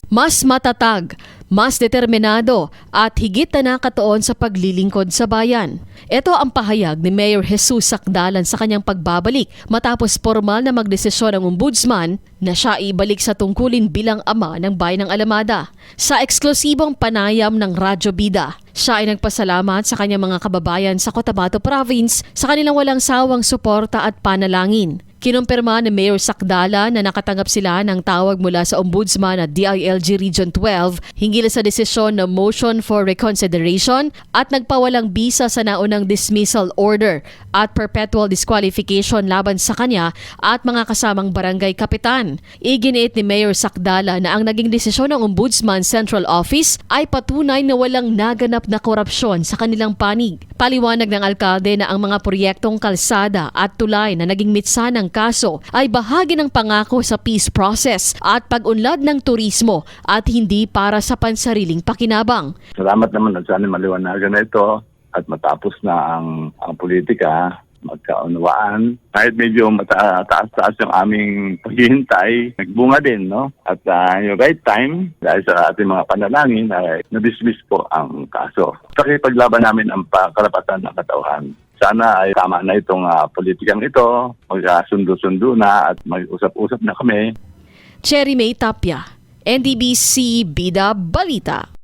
Mas matatag, mas determinado at higit na nakatuon sa paglilingkod sa bayan. Ito ang pahayag ni Mayor Jesus Sacdalan sa kanyang pagbabalik matapos formal na magdesisyon ang ombudsman na siya ibalik sa tungkulin bilang ama ng bayan ng Alamada. Sa eksklusibong panayam ng Radyo Bida, siya ay nagpasalamat sa kanyang mga kababayan sa Cotabato Province sa kanilang walang sawang suporta at panalangin. Kinumpirma ni Mayor Sacdalan na nakatanggap sila ng tawag mula sa Ombudsman at DILG Region 12 hinggil sa desisyon na motion for reconsideration at nagpawalang bisa sa naunang dismissal order at perpetual disqualification laban sa kanya at mga kasamang barangay kapitan. Iginiit ni Mayor Sacdalan na ang naging desisyon ng Ombudsman Central Office ay patunay na walang naganap na korupsyon sa kanilang panig. Paliwanag ng alkalde na ang mga proyektong kalsada at tulay na naging mitsa ng kaso ay bahagi ng pangako sa peace process at pag-unlad ng turismo at hindi para sa pansariling pakinabang. Salamat naman at sana maliwanagan na ito at matapos na ang politika, magkaunawaan. Kahit medyo mataas-taas yung aming paghihintay, nagbunga din, no? At yung right time, dahil sa ating mga panalangin, ay na-dismiss po ang kaso. Sa paglaban namin ang karapatan ng katauhan. Sana ay tama na itong politikang ito, magkasundo-sundo na at mag-usap-usap na kami. Cherry May Tapia, NDBC Bida Balita.